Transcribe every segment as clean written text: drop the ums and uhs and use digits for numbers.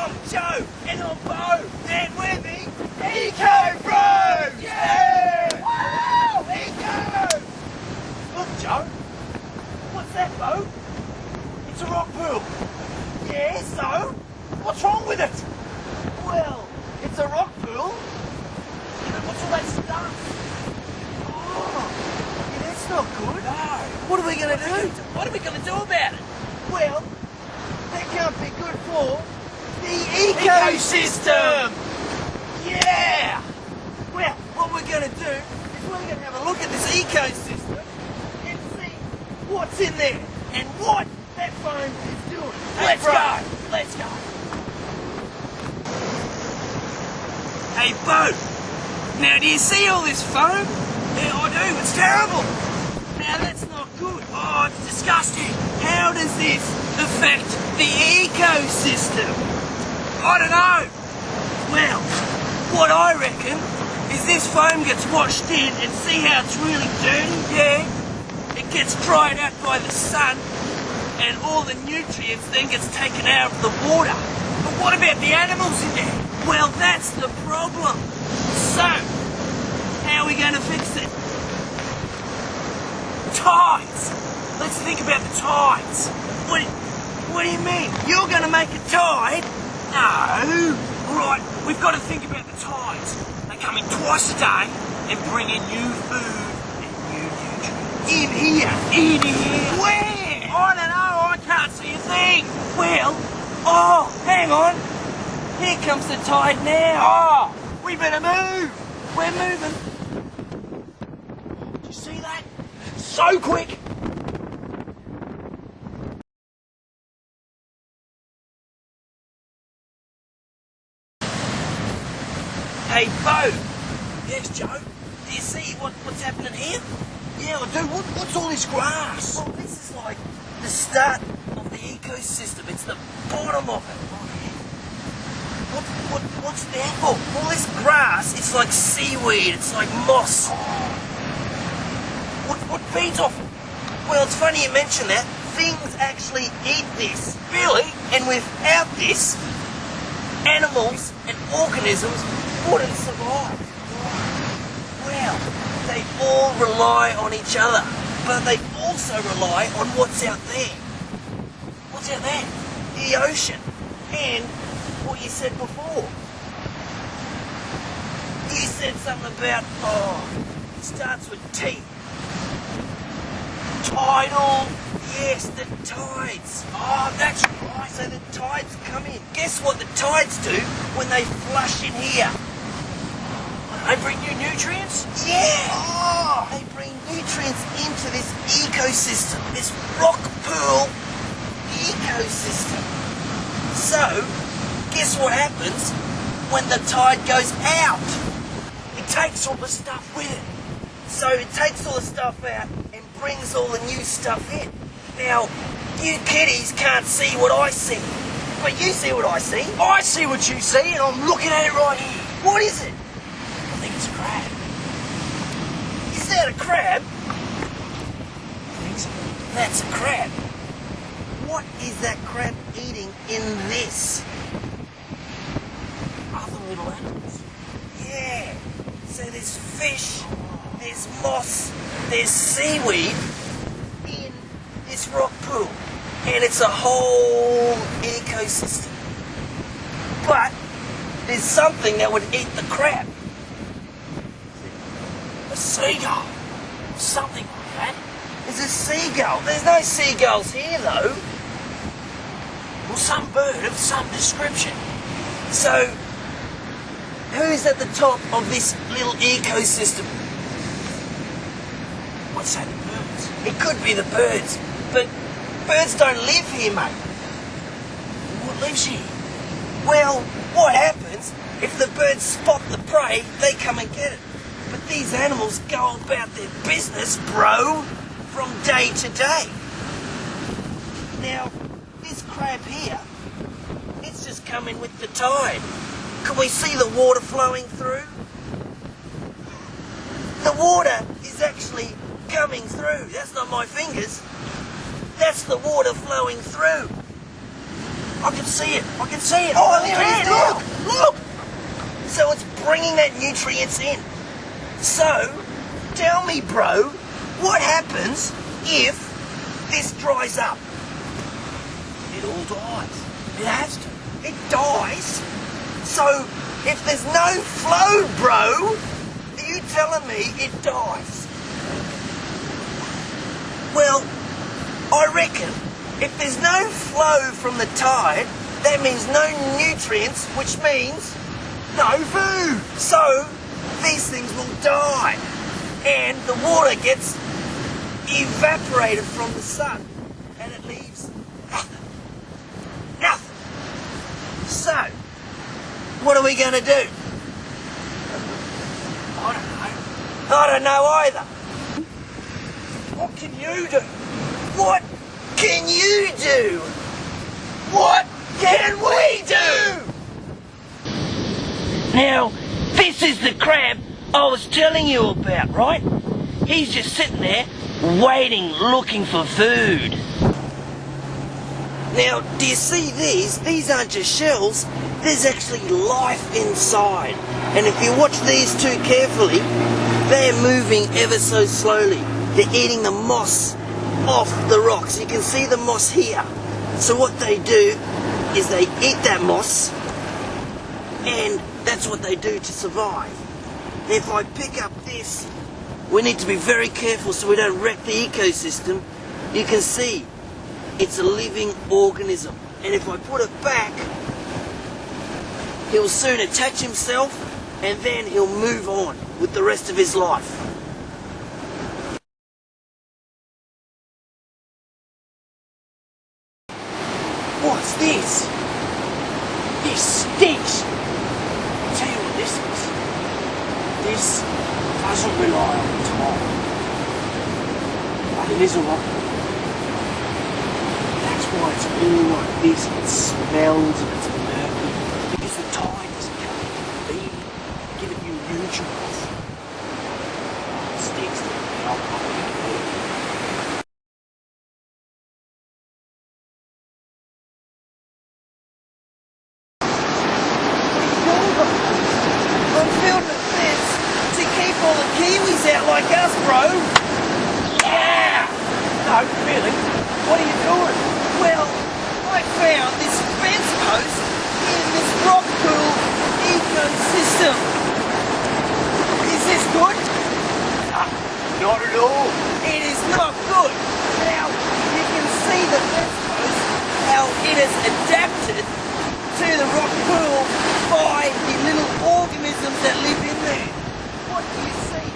I'm Joe, and I'm Bo, and we're the Eco Bros! Yeah! Woo! Eco! Look, Joe. What's that, Bo? It's a rock pool. Yeah, so? What's wrong with it? Well, it's a rock pool. And what's all that stuff? Oh, yeah, that's not good. No. What are we going to do? What are we going to do about it? Well, that can't be good for the ecosystem! Yeah! Well, what we're going to do is we're going to have a look at this ecosystem and see what's in there and what that foam is doing. Let's go! Let's go! Hey, Bo! Now, do you see all this foam? Yeah, I do. It's terrible. Now, that's not good. Oh, it's disgusting. How does this affect the ecosystem? I don't know. Well, what I reckon is this foam gets washed in and see how it's really dirty? Yeah. It gets dried out by the sun and all the nutrients then gets taken out of the water. But what about the animals in there? Well, that's the problem. So, how are we going to fix it? Tides. Let's think about the tides. What do you mean? You're going to make a tide? No. Right, we've got to think about the tides. They come in twice a day and bring in new food and new nutrients. In here? In here. Where? I don't know. I can't see a thing. Well, oh, hang on. Here comes the tide now. Oh, we better move. We're moving. Do you see that? So quick. Hey, Bo. Yes, Joe. Do you see what's happening here? Yeah, I do. What's all this grass? Well, this is like the start of the ecosystem. It's the bottom of it. What's there for? Well, this grass, it's like seaweed. It's like moss. What feeds off it? Well, it's funny you mention that. Things actually eat this. Really? And without this, animals and organisms wouldn't survive. Well, they all rely on each other, but they also rely on what's out there. What's out there? The ocean. And what you said before. You said something about, it starts with T. Tidal. Yes, the tides. Oh, that's right. So the tides come in. Guess what the tides do when they flush in here? They bring new nutrients? Yeah! Oh, they bring nutrients into this ecosystem, this rock pool ecosystem. So, guess what happens when the tide goes out? It takes all the stuff with it. So it takes all the stuff out and brings all the new stuff in. Now, you kiddies can't see what I see, but you see what I see. I see what you see, and I'm looking at it right here. What is it? I think it's a crab. Is that a crab? I think so. That's a crab. What is that crab eating in this? Other little animals. Yeah. So there's fish, there's moss, there's seaweed in this rock pool. And it's a whole ecosystem. But there's something that would eat the crab. A seagull. Something like that. There's a seagull. There's no seagulls here, though. Well, some bird of some description. So, who's at the top of this little ecosystem? What's say the birds? It could be the birds, but birds don't live here, mate. What lives here? Well, what happens if the birds spot the prey, they come and get it. But these animals go about their business, bro, from day to day. Now, this crab here, it's just coming with the tide. Can we see the water flowing through? The water is actually coming through. That's not my fingers. That's the water flowing through. I can see it. I can see it. Oh, there it is now. Look. So it's bringing that nutrients in. So, tell me, bro, what happens if this dries up? It all dies. It has to. It dies. So, if there's no flow, bro, are you telling me it dies? Well, I reckon if there's no flow from the tide, that means no nutrients, which means no food. So, these things will die. And the water gets evaporated from the sun. And it leaves nothing. Nothing. So, what are we going to do? I don't know either. What can you do? What can you do? What can we do? Now, this is the crab I was telling you about, right? He's just sitting there, waiting, looking for food. Now, do you see these? These aren't just shells. There's actually life inside. And if you watch these two carefully, they're moving ever so slowly. They're eating the moss off the rocks. You can see the moss here. So what they do is they eat that moss, and that's what they do to survive. If I pick up this, we need to be very careful so we don't wreck the ecosystem. You can see it's a living organism. And if I put it back, he'll soon attach himself and then he'll move on with the rest of his life. What's this? This stinks. I'll tell you what this is. This doesn't rely on time. But it is a rock. That's why it's all like this. It smells and it's murky. Because the tide isn't coming to feed, giving you nutrients. It stinks to me. I'll probably do it. I'm filming this to keep all the Kiwis out like us, bro. Yeah! No, really? What are you doing? Well, I found this fence post in this rock pool ecosystem. Is this good? Not at all. It is not good. Now, you can see the fence post, how it has adapted to the rock pool by the little organisms that live in there. What do you see?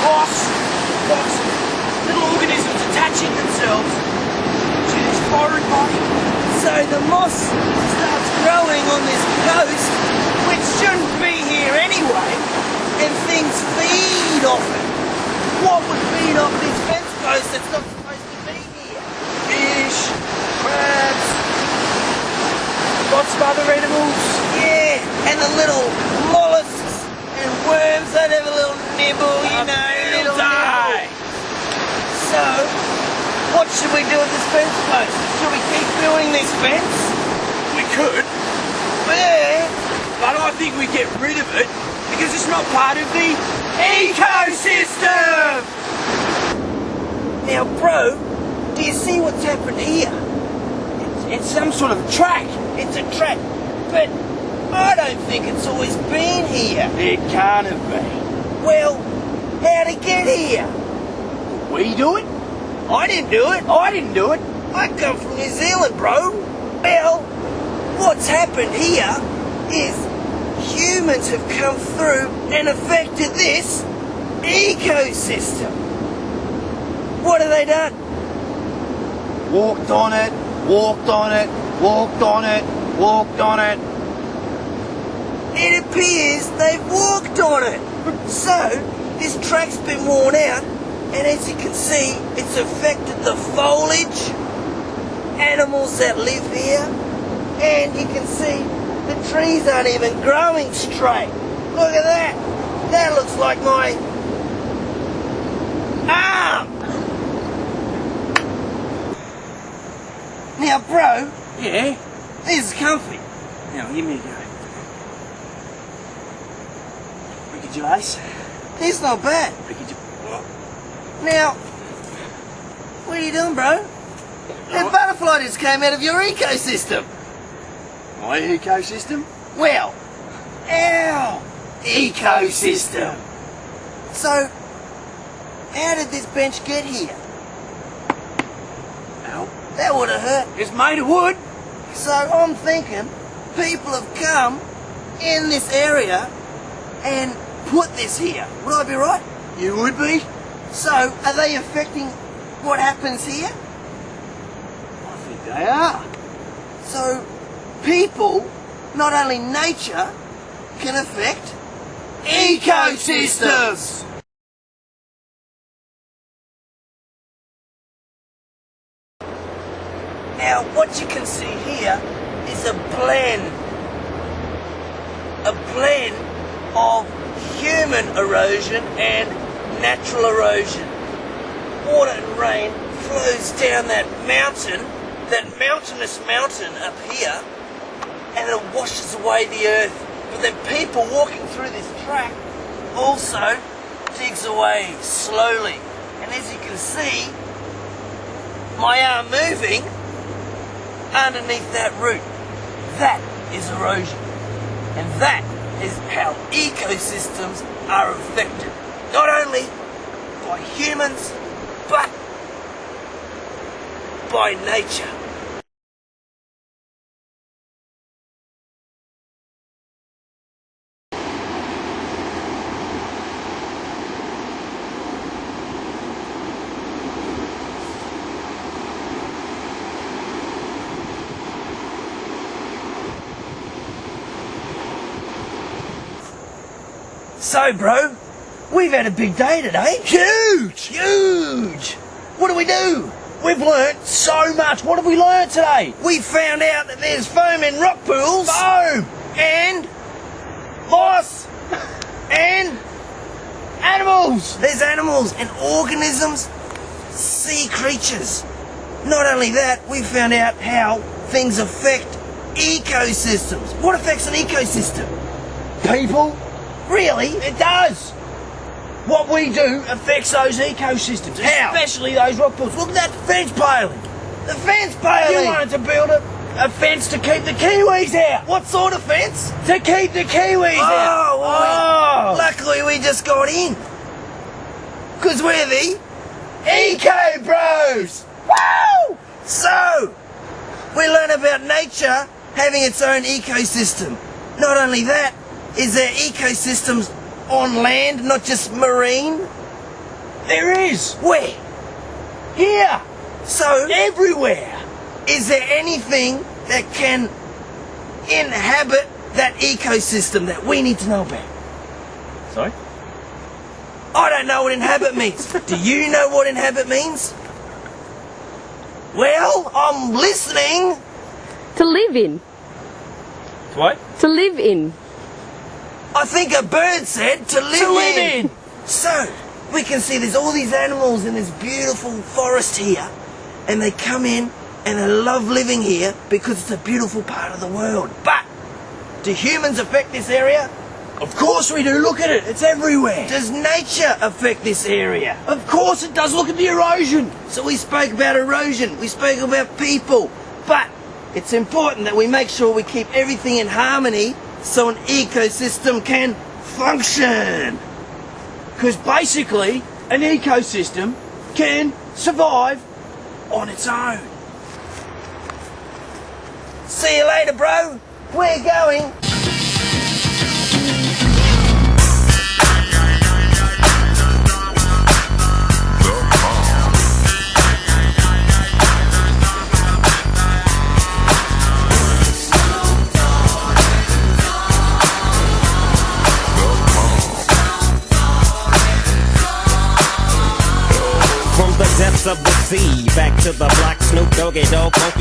Lots of little organisms attaching themselves to this foreign body. So the moss starts growing on this coast, which shouldn't be here anyway, and things feed off it. What would feed off this fence post that's not supposed to be here? Fish, crabs, lots of other animals. Yeah, and the little mollusks and worms that have a little nibble, you know. Little die. So, what should we do with this fence post? Should we keep building this fence? We could. Yeah. But I think we get rid of it because it's not part of the ecosystem. Now, bro, do you see what's happened here? It's some sort of track. It's a track. But I don't think it's always been here. It can't have been. Well, how'd it get here? We do it? I didn't do it. I didn't do it. I come from New Zealand, bro. Well, what's happened here is humans have come through and affected this ecosystem. What have they done? Walked on it, walked on it, walked on it, walked on it. It appears they've walked on it. So, this track's been worn out, and as you can see, it's affected the foliage, animals that live here, and you can see the trees aren't even growing straight. Look at that. That looks like my arm. Now, bro, Yeah? this is comfy. Now, give me a go. Ricky Gervais? It's not bad. Ricky Gervais? Now, what are you doing, bro? That butterfly just came out of your ecosystem. My ecosystem? Well, our ecosystem. So, how did this bench get here? Ow. That would have hurt. It's made of wood. So I'm thinking people have come in this area and put this here. Would I be right? You would be? So, are they affecting what happens here? I think they are. So, people, not only nature, can affect ecosystems. Now, what you can see here is a blend of human erosion and natural erosion. Water and rain flows down that mountainous mountain up here, and it washes away the earth. But then people walking through this track also digs away slowly. And as you can see, my arm moving underneath that root. That is erosion. And that is how ecosystems are affected. Not only by humans, but by nature. So, bro, we've had a big day today. Huge! What do we do? We've learnt so much. What have we learnt today? We found out that there's foam in rock pools. Foam! And moss. And Animals! there's animals and organisms, sea creatures. Not only that, we found out how things affect ecosystems. What affects an ecosystem? People? Really? It does! What we do affects those ecosystems, How? especially those rock pools. Look at that fence paling. The fence paling. You wanted to build a fence to keep the Kiwis out. What sort of fence? To keep the Kiwis out. Well, luckily we just got in. Because we're the Eco Bros! Woo! So, we learn about nature having its own ecosystem. Not only that, is there ecosystems on land, not just marine? There is. Where? Here. So, Everywhere. is there anything that can inhabit that ecosystem that we need to know about? Sorry? I don't know what inhabit means. Do you know what inhabit means? Well, I'm listening. To live in. What? To live in. I think a bird said to live in. So, we can see there's all these animals in this beautiful forest here, and they come in and they love living here because it's a beautiful part of the world. But, do humans affect this area? Of course we do. Look at it. It's everywhere. Does nature affect this area? Of course it does. Look at the erosion. So we spoke about erosion, we spoke about people, but it's important that we make sure we keep everything in harmony so an ecosystem can function. Because basically, an ecosystem can survive on its own. See you later, bro. We're going. From the depths of the sea, back to the block, Snoop Doggy Dogg, funky